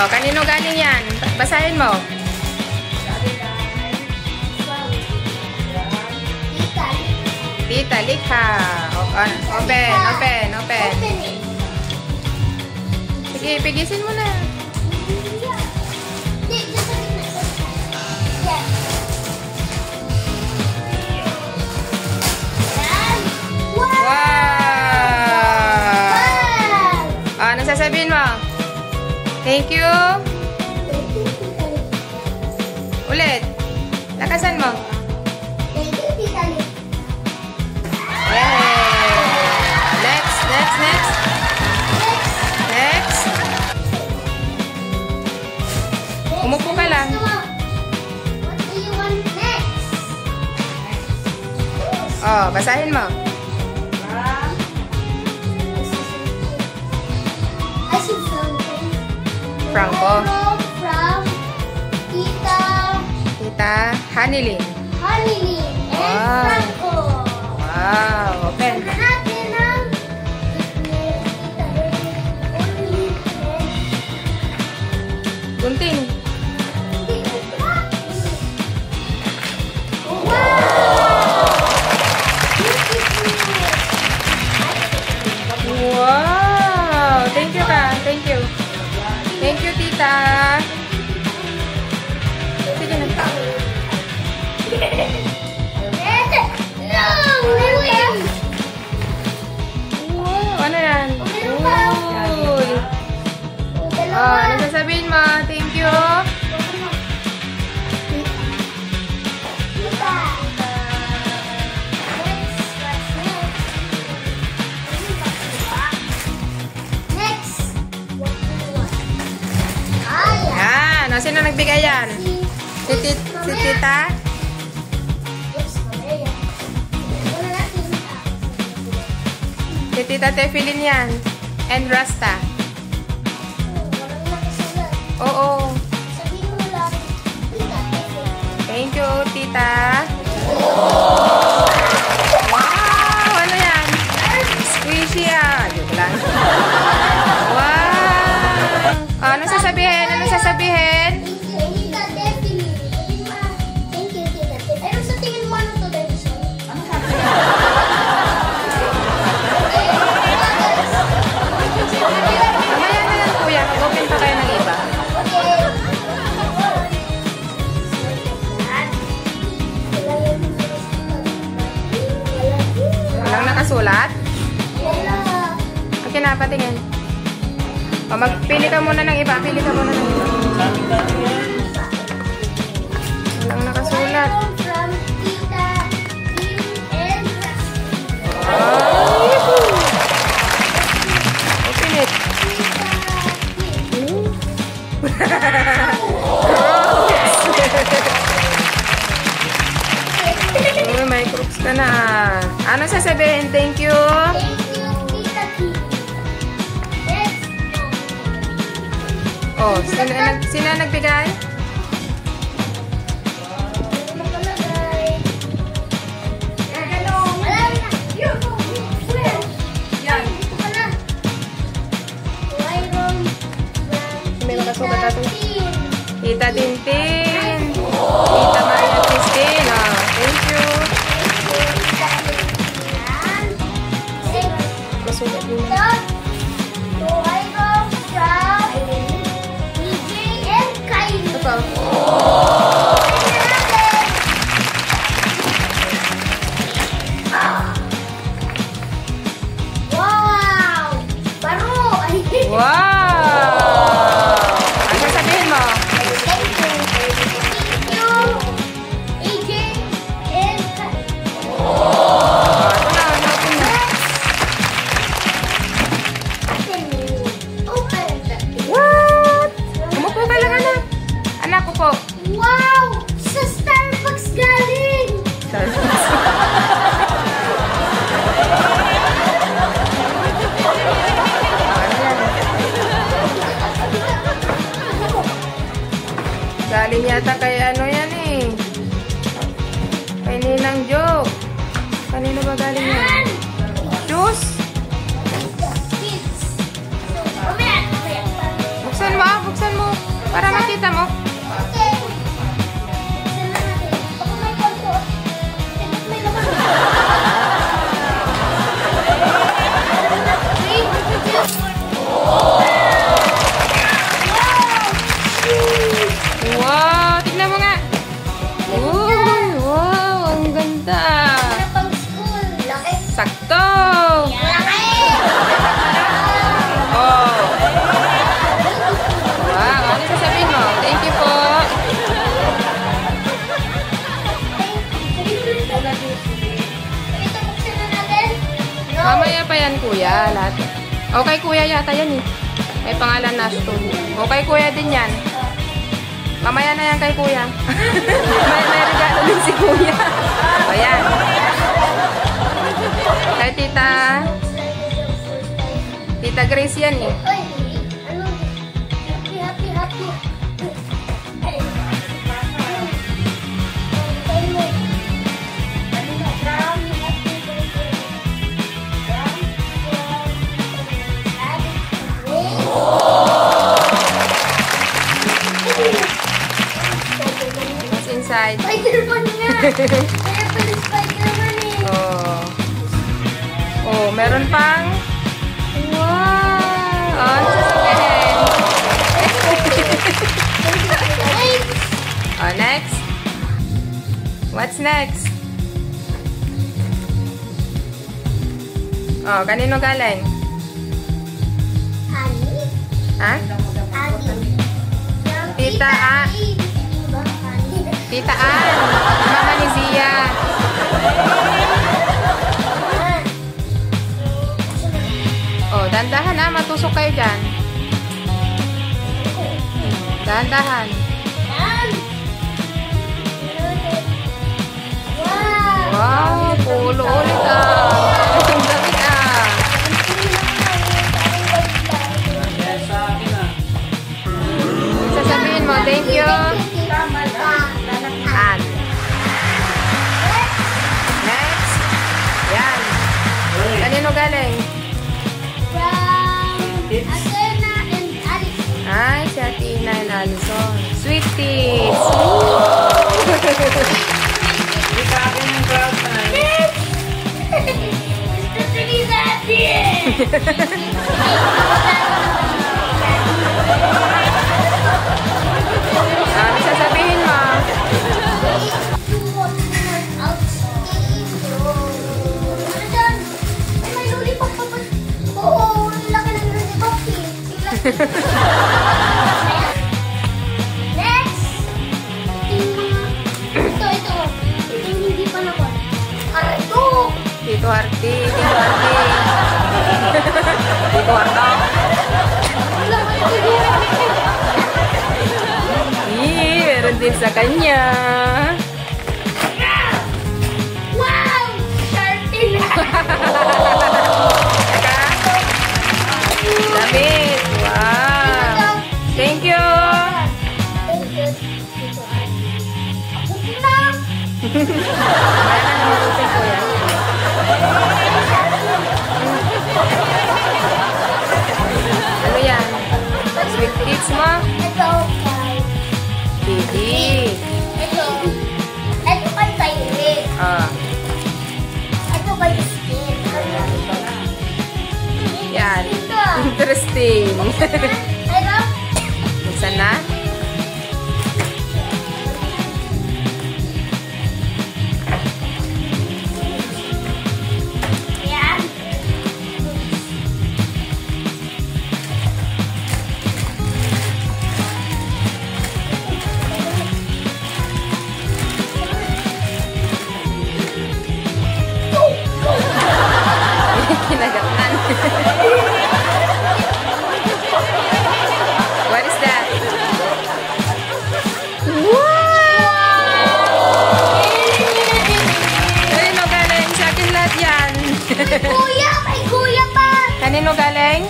Oh, kanino galing yan? Basahin mo. Tita Likha. Open. Sige, pigisin mo na. Ano sasabihin mo? Thank you. Ulit. Lakasan mo. Thank you, Tita Lik. Yay! Next. Umupo ka lang. What do you want next? Oh, basahin mo. I see something. Franco. From Tita Hanilin. And Wow. Franco. Wow, open. Natin ang Gunting. Wow! Thank you ka. Thank you. Thank you, tita. Sige na. Wow, ano yan? Uy. Oh, ano sasabihin mo? Thank you. Yan. Sino nagbigay yan? Si tita? Si tita Tefilin yan. And Rasta. Oo. Thank you, tita. Wow! Ano yan? Squishy ah. Joke lang. Wow! Oh, ano sasabihin? Ano sasabihin? Mamaya na lang, kuya. Mag-open pa kayo ng iba. Walang nakasulat? Okay na, patingin. O, magpili ka muna ng iba. Pili ka muna ng iba. Walang nakasulat. Open it. Uy, may crooks ka na. Ano sasabihin? Thank you. Oh, sino nagbigay? May makasulat natin. Tita Tintin. Tita Maria Christine. Oh, thank you. Masulat din na. Ito pa. Wow! Ano sasabihin mo? What? Umupo ka lang, anak. Anak, upo. Wow! Sa Starbucks galing! Starbucks. Galing yata kay ano yan eh. Kay Ninang Jo. Kanino ba galing yan? Juice? Buksan mo. Pakita mo. Okay. Buksan na natin. Baka may konto. May laman. 3, 2, 1. Wow! Tignan mo nga. Wow! Ang ganda. Para pang school. Laki. Sakto. Laki. Oh. Wow! Ano sasabihin mo? Thank you po. Ito, buksan na natin. No. Mamaya pa yan, kuya. Lahat. Okay, kuya yata yan eh. May pangalan na Stone. Okay, kuya din yan. Mamaya na yan kay kuya. may regalo din si kuya. O yan. Kay Tita Grace yan eh. Oy, ano? Happy. Ay. What's inside? Spider-Man nga! Kaya pala Spider-Man eh! Oh, meron pang... Wow! Oh, ano sasabihin? Oh, next. What's next? Oh, kanino galing? Ani? Ha? Ani? Tita A. Diba? Ani? Tita Ann. Mama ni Zia. Oh, dandahan ah. Matusok kayo dyan. Dandahan. Yan! Wow! Wow, pulo ulit ah. Ang damit ah. Sasabihin mo, thank you. Ann. Next. Yan. Kanino galing? Athena and Alice. Ay, si Athena and Alison. Sweeties. Mr. Trinidad! Ano sasabihin mo? Next! Ito. Ito hindi pa na ko. Arto! Tito Arti. Tito Arti. Tito Arto. Wala ka na siguro. Meron din sa kanya. Wow! Sharpie na! Teka. Damit. Wow. Thank you. Thank you. Ako na! Kaya ka naman usin ko yan. Ano yan? Sweet kids mo? Ito kay... Baby. Ito kay Tyler. Ah. Ito kay Skin. Yan. Ito. Interesting. Ito. Buksan na? Ayan. Kinagatnan. What is that? Wow! Kanino galing? Sa akin lahat yan. Kuya! Kay Kuya pa! Kanino galing?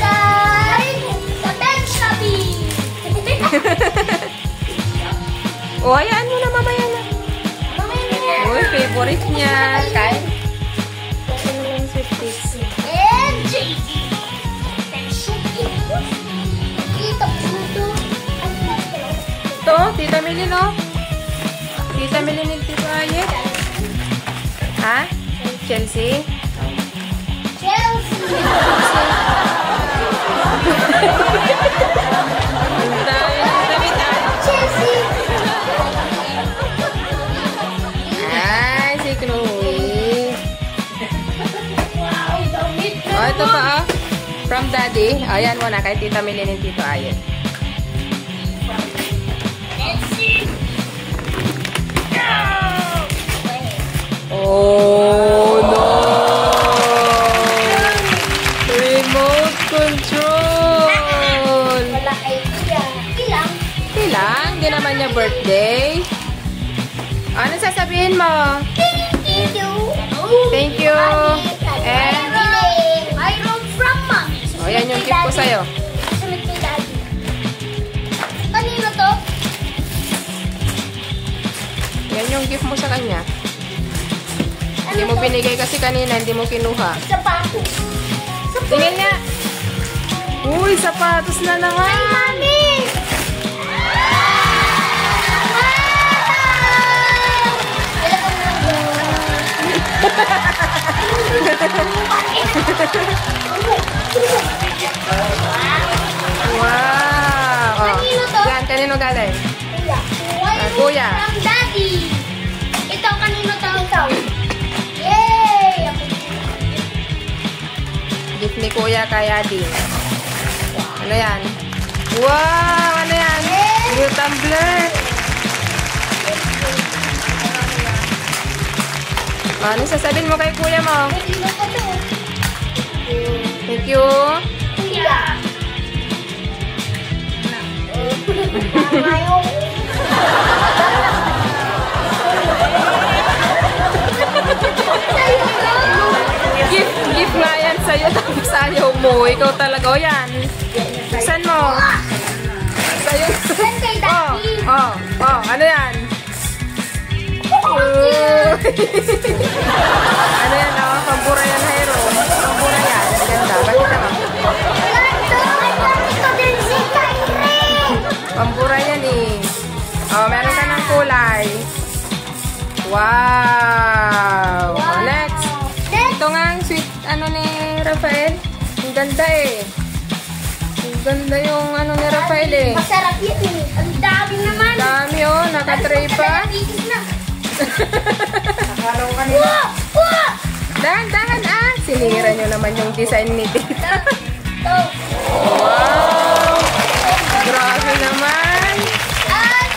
Sa Ben Shopee! O, hayaan mo na mamaya na. Mamaya na yan. Uy, favorite niya. Kain. Kasi mo lang sweet kids. And JD. Ben Shopee. Kita po. Milin, oh. Tita Milin ni Tito Ayet. Ha? Chelsea? Chelsea. Ang dami ng damitan. Chelsea. Ay, si Chloe. Wow, damit na. Oh, ito pa, oh. From Daddy. Ayan mo na, kay Tita Milin ni Tito Ayet. Oh, no! Remote control! Wala kay Kuya. Ilang? Ilang? Hindi naman niya birthday. Ano sasabihin mo? Thank you. Thank you. And, Mayroon from mom. oh, yan yung gift ko sa'yo. Susunod kay Daddy. Kanino to? Yan yung gift mo sa kanya. Hindi mo binigay kasi kanina, hindi mo kinuha. Sapatos. Tingin nga. Uy, sapatos na naman. Ay, mami! Wow. Oh. Kanino to? Yan, kanino galing? Kuya. Kuya. From Daddy. Ito, kanino to? Ikaw. Yay! Gift ni Kuya kay Adi. Ano yan? Wow! Ano yan? New tumbler. Oh, ano sasabihin mo kay Kuya mo? Kanino to to? Thank you. Kuya. Ayaw. Gift nga yan sa'yo, tapos ayaw mo. Ikaw talaga. O yan. Buksan mo. Sa'yo. Yan kay Daddy. Ano yan? Ano yan, oh? Pambura yan, Jairo. Pambura yan. Ang ganda. Bakit naman? Ito din si Kyrie. Pambura yan eh. Oh, meron ka ng kulay. Wow. Oh, next. Ito nga ang sweet, ano ni Rafael. Ang ganda eh. Ang ganda yung ano ni Rafael eh. Masarap yun eh. Ang dami naman. Dami oh, nakatray pa. Nakalaw ka nila. Wow! Dahan-dahan ah. Sinira nyo naman yung design ni Tita. Ito. Wow! Grabe naman. At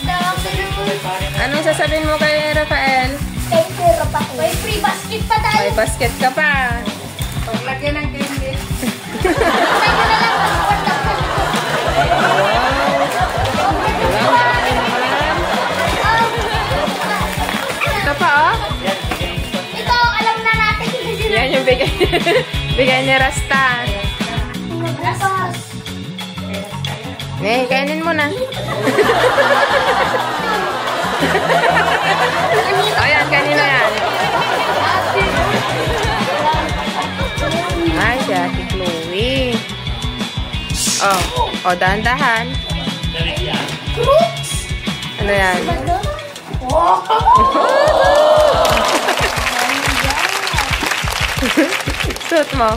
dami naman. Anong sasabihin mo kay Rafael? Thank you, Rafa. May free basket pa tayo. May basket ka pa. Paglagyan ng candy. Tayo na lang. Ito pa oh. Ito, alam na natin. Yan yung bigay, bigay ni Rasta. Kainin mo na. Ayan, kanina yan. Ay, si Ate Chloe. Oh, dahan-dahan. Ano yan? Suot mo.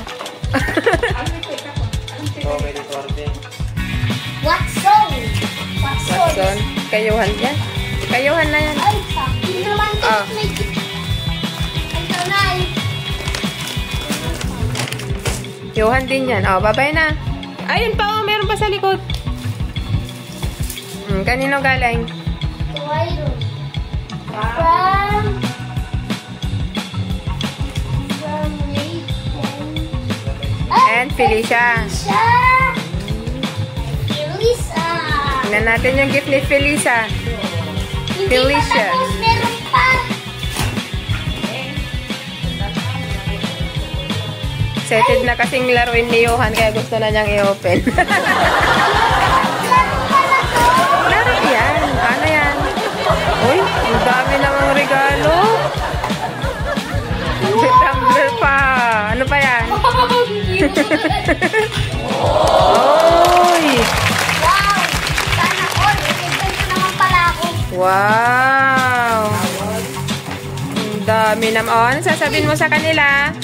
What song? What song? Watson. Kayuhan yan. Kayuhan na yan. Ay, sabi naman ito. Ah. Ito na eh. Yuhan din yan. Oh, babay na. Ayun pa oh, meron pa sa likod. Kanino galing? From Rachel. And Felicia. Felicia. Tingnan natin yung gift ni Felicia. Hindi Felicia. pa tapos, meron pa. Excited na kasing laruin ni Johan kaya gusto na niyang i-open. Meron pala to. Laro yan. Ano yan? Uy, ang dami namang regalo. May tumbler pa. Ano pa yan? Uy! Wow! Sana Wow! Ang dami naman. Oh, ano sasabihin mo sa kanila?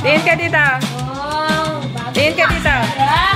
Tingin ka dito. Wow, bago. Tingin ka dito. Ah!